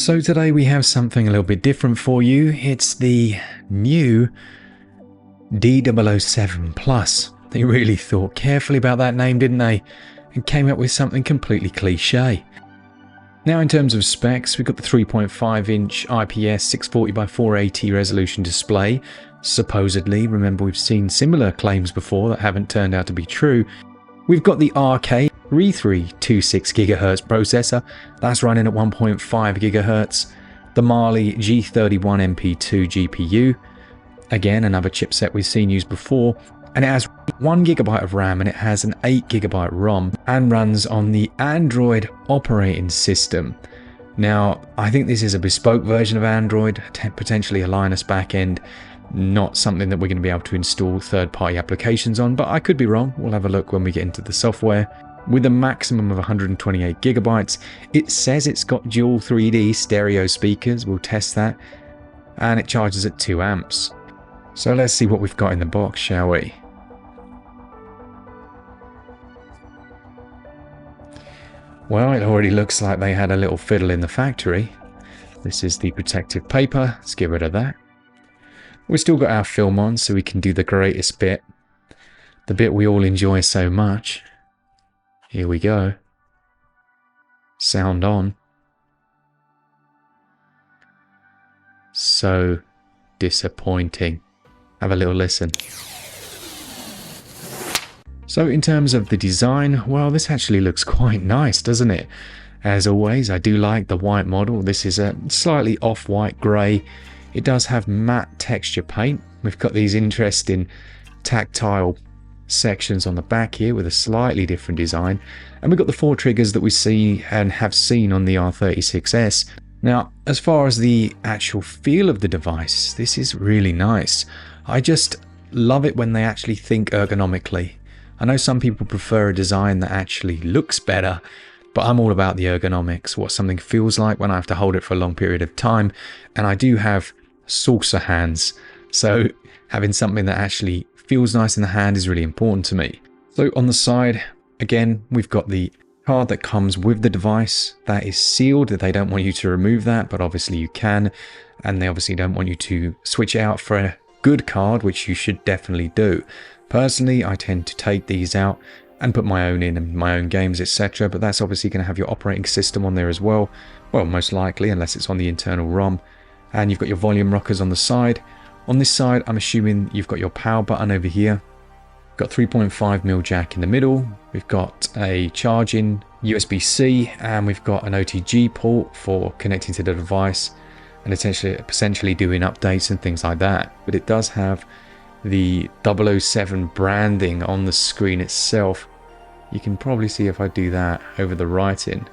So today we have something a little bit different for you. It's the new D-007 Plus. They really thought carefully about that name, didn't they? And came up with something completely cliche. Now in terms of specs, we've got the 3.5-inch IPS 640 by 480 resolution display. Supposedly, remember we've seen similar claims before that haven't turned out to be true. We've got the R36S processor, that's running at 1.5 GHz. The Mali G31 MP2 GPU, again another chipset we've seen used before, and it has 1 GB of RAM and it has an 8 GB ROM and runs on the Android operating system. Now, I think this is a bespoke version of Android, potentially a Linux backend, not something that we're going to be able to install third-party applications on, but I could be wrong. We'll have a look when we get into the software. With a maximum of 128 GB, it says it's got dual 3D stereo speakers. We'll test that. And it charges at 2 amps. So let's see what we've got in the box, shall we? Well, it already looks like they had a little fiddle in the factory. This is the protective paper. Let's get rid of that. We've still got our film on, so we can do the greatest bit. The bit we all enjoy so much. Here we go. Sound on. So disappointing. Have a little listen. So in terms of the design, well, this actually looks quite nice, doesn't it? As always, I do like the white model. This is a slightly off-white grey. It does have matte texture paint. We've got these interesting tactile sections on the back here with a slightly different design. And we've got the 4 triggers that we see and have seen on the R36S. Now, as far as the actual feel of the device, this is really nice. I just love it when they actually think ergonomically. I know some people prefer a design that actually looks better, but I'm all about the ergonomics, what something feels like when I have to hold it for a long period of time. And I do have saucer hands, so having something that actually feels nice in the hand is really important to me. So on the side, again, we've got the card that comes with the device. That is sealed. They don't want you to remove that, but obviously you can. And they obviously don't want you to switch out for a good card, which you should definitely do. Personally, I tend to take these out and put my own in and my own games, etc. But that's obviously going to have your operating system on there as well. Well, most likely, unless it's on the internal ROM. And you've got your volume rockers on the side. On this side, I'm assuming you've got your power button over here. Got 3.5mm jack in the middle. We've got a charging USB-C, and we've got an OTG port for connecting to the device and essentially doing updates and things like that. But it does have the 007 branding on the screen itself. You can probably see if I do that over the writing.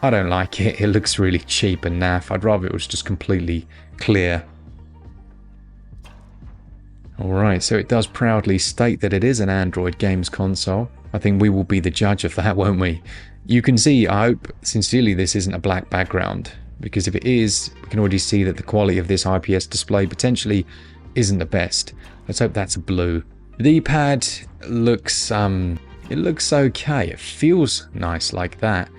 I don't like it. It looks really cheap and naff. I'd rather it was just completely clear. Alright, so it does proudly state that it is an Android games console. I think we will be the judge of that, won't we? You can see, I hope sincerely this isn't a black background, because if it is, we can already see that the quality of this IPS display potentially isn't the best. Let's hope that's blue. The D-pad looks, it looks okay. It feels nice like that.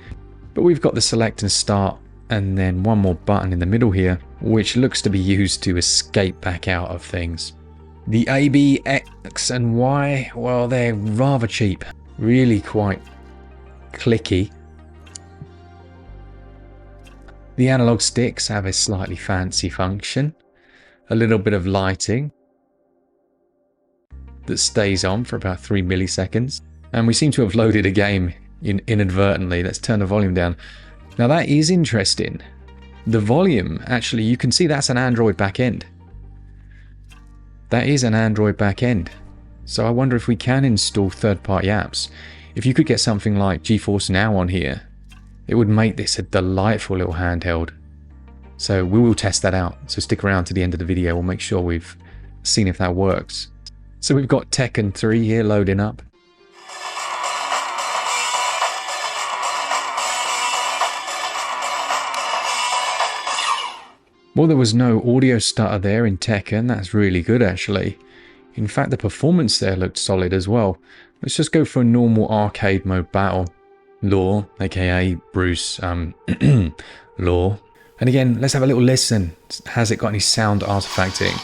But we've got the select and start, and then one more button in the middle here, which looks to be used to escape back out of things. The A, B, X and Y, well, they're rather cheap. Really quite clicky. The analog sticks have a slightly fancy function. A little bit of lighting that stays on for about 3 milliseconds. And we seem to have loaded a game inadvertently. Let's turn the volume down. Now that is interesting. The volume, actually, you can see that's an Android backend. That is an Android backend. So I wonder if we can install third-party apps. If you could get something like GeForce Now on here, it would make this a delightful little handheld. So we will test that out. So stick around to the end of the video. We'll make sure we've seen if that works. So we've got Tekken 3 here loading up. Well, there was no audio stutter there in Tekken. That's really good, actually. In fact, the performance there looked solid as well. Let's just go for a normal arcade mode battle. Law, aka Bruce Law, And again, let's have a little listen. Has it got any sound artifacting?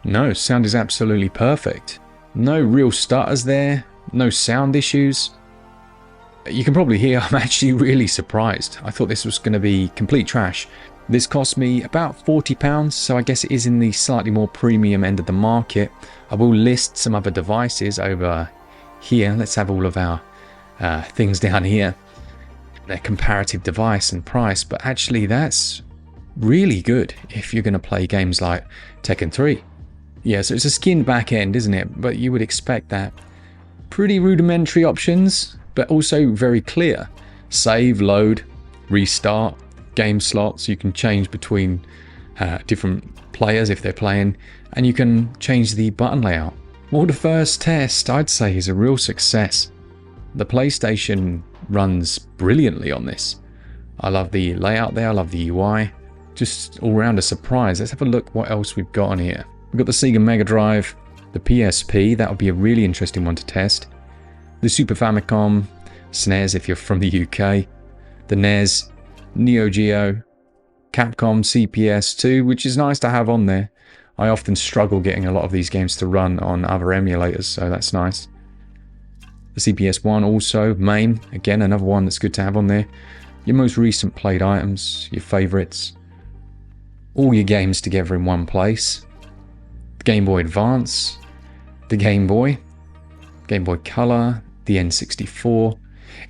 No, sound is absolutely perfect. No real stutters there, no sound issues. You can probably hear I'm actually really surprised. I thought this was going to be complete trash. This cost me about £40, so I guess it is in the slightly more premium end of the market. I will list some other devices over here. Let's have all of our things down here. Their comparative device and price, but actually that's really good if you're going to play games like Tekken 3. Yeah, so it's a skinned back end, isn't it? But you would expect that. Pretty rudimentary options, but also very clear. Save, load, restart, game slots. You can change between different players if they're playing, and you can change the button layout. Well, the first test, I'd say, is a real success. The PlayStation runs brilliantly on this. I love the layout there, I love the UI. Just all round a surprise. Let's have a look what else we've got on here. We've got the Sega Mega Drive, the PSP, that would be a really interesting one to test. The Super Famicom, SNES if you're from the UK, the NES, Neo Geo, Capcom CPS2, which is nice to have on there. I often struggle getting a lot of these games to run on other emulators, so that's nice. The CPS1 also, MAME, again another one that's good to have on there. Your most recent played items, your favourites, all your games together in one place. The Game Boy Advance, the Game Boy Color, the N64.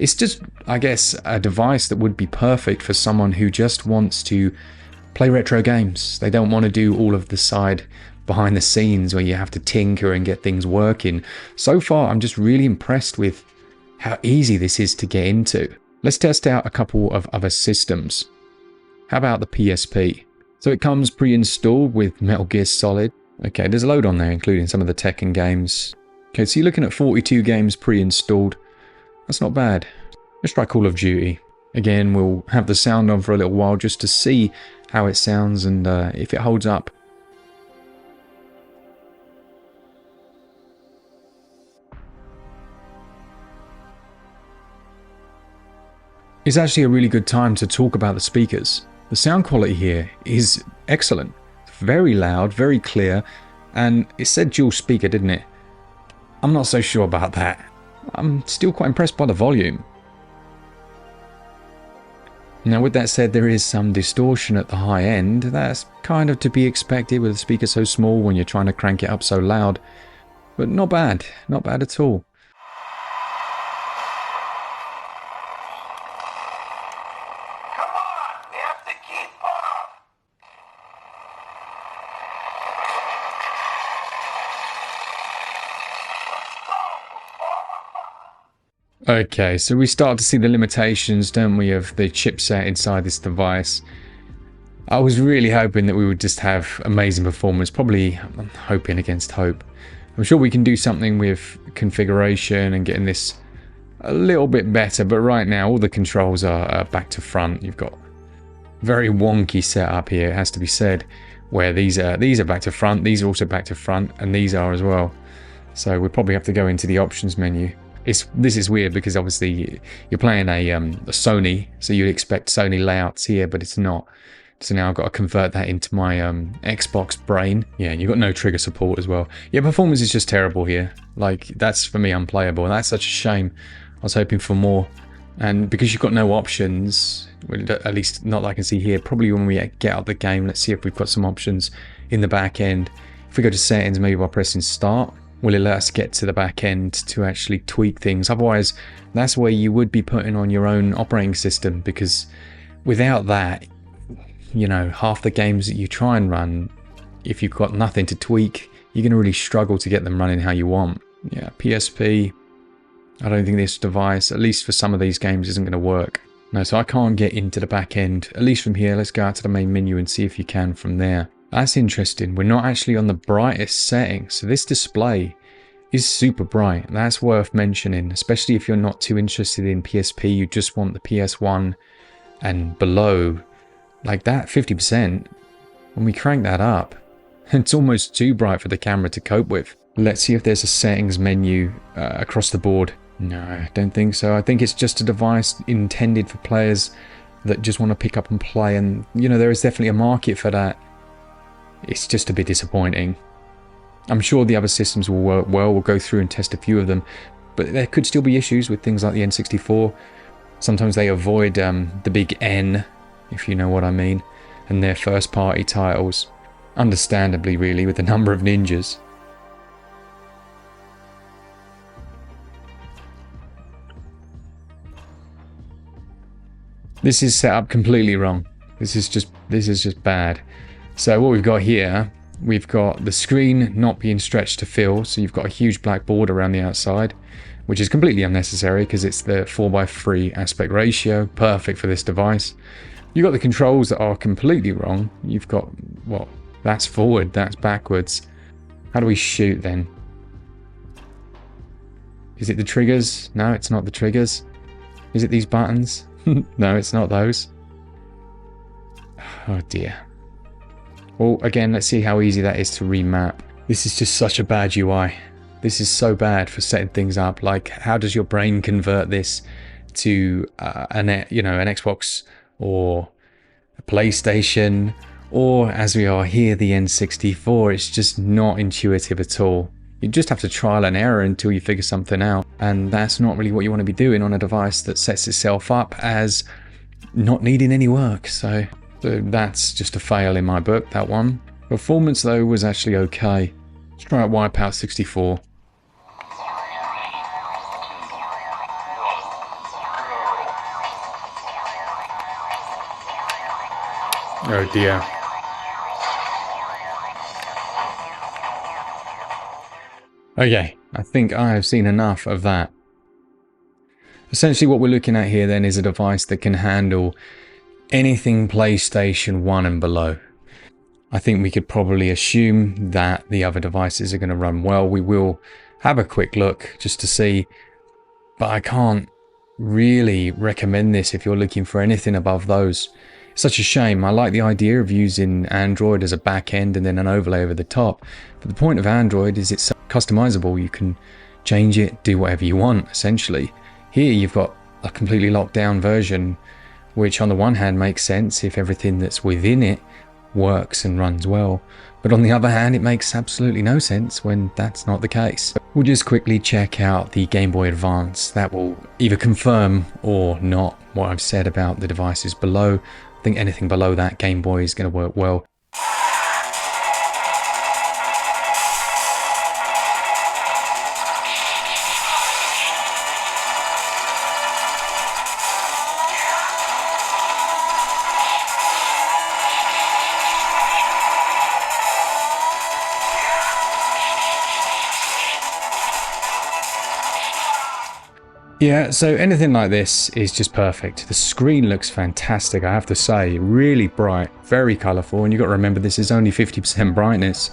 It's just, I guess, a device that would be perfect for someone who just wants to play retro games. They don't want to do all of the side behind the scenes where you have to tinker and get things working. So far, I'm just really impressed with how easy this is to get into. Let's test out a couple of other systems. How about the PSP? So it comes pre-installed with Metal Gear Solid. Okay, there's a load on there, including some of the Tekken games. Okay, so you're looking at 42 games pre-installed. That's not bad. Let's try Call of Duty. Again, we'll have the sound on for a little while just to see how it sounds and if it holds up. It's actually a really good time to talk about the speakers. The sound quality here is excellent. Very loud, very clear, and it said dual speaker, didn't it? I'm not so sure about that. I'm still quite impressed by the volume. Now with that said, there is some distortion at the high end. That's kind of to be expected with a speaker so small when you're trying to crank it up so loud. But not bad at all. Okay, so we start to see the limitations, don't we, of the chipset inside this device. I was really hoping that we would just have amazing performance, probably I'm hoping against hope. I'm sure we can do something with configuration and getting this a little bit better, but right now all the controls are back to front. You've got very wonky setup here, it has to be said, where these are back to front, these are also back to front, and these are as well. So we'll probably have to go into the options menu. This is weird because obviously you're playing a Sony, so you'd expect Sony layouts here, but it's not. So now I've got to convert that into my Xbox brain. Yeah, and you've got no trigger support as well. Yeah, performance is just terrible here. Like, that's for me unplayable. That's such a shame. I was hoping for more. And because you've got no options, well, at least not that I can see here, probably when we get out the game, let's see if we've got some options in the back end. If we go to settings, maybe by pressing start, will it let us get to the back end to actually tweak things? Otherwise, that's where you would be putting on your own operating system, because without that, you know, half the games that you try and run, if you've got nothing to tweak, you're going to really struggle to get them running how you want. Yeah, PSP, I don't think this device, at least for some of these games, isn't going to work. No, so I can't get into the back end, at least from here. Let's go out to the main menu and see if you can from there. That's interesting. We're not actually on the brightest setting, so this display is super bright. That's worth mentioning, especially if you're not too interested in PSP. You just want the PS1 and below like that 50%, when we crank that up, it's almost too bright for the camera to cope with. Let's see if there's a settings menu across the board. No, I don't think so. I think it's just a device intended for players that just want to pick up and play, and you know, there is definitely a market for that. It's just a bit disappointing. I'm sure the other systems will work well. We'll go through and test a few of them, but there could still be issues with things like the N64. Sometimes they avoid the big N, if you know what I mean, and their first party titles. Understandably, really, with the number of ninjas. This is set up completely wrong. This is just bad. So what we've got here, we've got the screen not being stretched to fill, so you've got a huge black border around the outside, which is completely unnecessary because it's the 4:3 aspect ratio, perfect for this device. You've got the controls that are completely wrong. You've got, well, that's forward, that's backwards. How do we shoot then? Is it the triggers? No, it's not the triggers. Is it these buttons? No, it's not those. Oh dear. Well, again, let's see how easy that is to remap. This is just such a bad UI. This is so bad for setting things up. Like, how does your brain convert this to an Xbox or a PlayStation, or as we are here, the N64? It's just not intuitive at all. You just have to trial and error until you figure something out, and that's not really what you want to be doing on a device that sets itself up as not needing any work. So that's just a fail in my book, that one. Performance though was actually okay. Let's try out Wipeout 64. Oh dear. Okay, I think I have seen enough of that. Essentially what we're looking at here then is a device that can handle anything PlayStation 1 and below. I think we could probably assume that the other devices are going to run well. We will have a quick look just to see, but I can't really recommend this if you're looking for anything above those. It's such a shame. I like the idea of using Android as a back end and then an overlay over the top, but the point of Android is it's customizable. You can change it, do whatever you want, essentially. Here you've got a completely locked down version, which on the one hand makes sense if everything that's within it works and runs well, but on the other hand it makes absolutely no sense when that's not the case. We'll just quickly check out the Game Boy Advance. That will either confirm or not what I've said about the devices below. I think anything below that Game Boy is going to work well. Yeah, so anything like this is just perfect. The screen looks fantastic, I have to say. Really bright, very colourful, and you've got to remember this is only 50% brightness.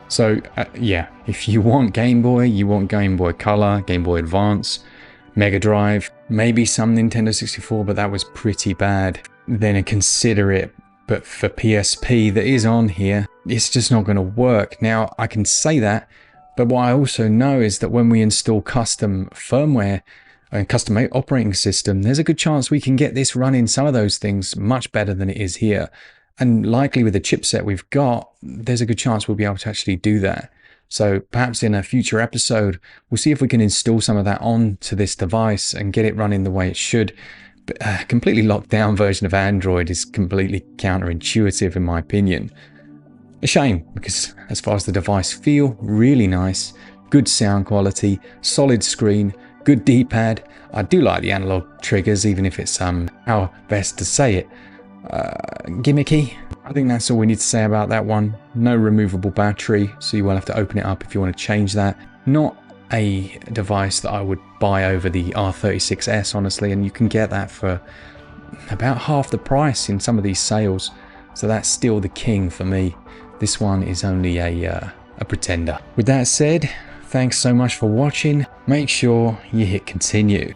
So yeah, if you want Game Boy, you want Game Boy Color, Game Boy Advance, Mega Drive, maybe some Nintendo 64, but that was pretty bad. Then consider it, but for PSP that is on here, it's just not going to work. Now, I can say that, but what I also know is that when we install custom firmware, and custom operating system, there's a good chance we can get this running some of those things much better than it is here. And likely with the chipset we've got, there's a good chance we'll be able to actually do that. So perhaps in a future episode, we'll see if we can install some of that onto this device and get it running the way it should. But a completely locked down version of Android is completely counterintuitive in my opinion. A shame, because as far as the device feel, really nice, good sound quality, solid screen, good D-pad. I do like the analog triggers, even if it's how best to say it, gimmicky. I think that's all we need to say about that one. No removable battery, so you will have to open it up if you want to change that. Not a device that I would buy over the R36S, honestly, and you can get that for about half the price in some of these sales. So that's still the king for me. This one is only a pretender. With that said, thanks so much for watching. Make sure you hit continue.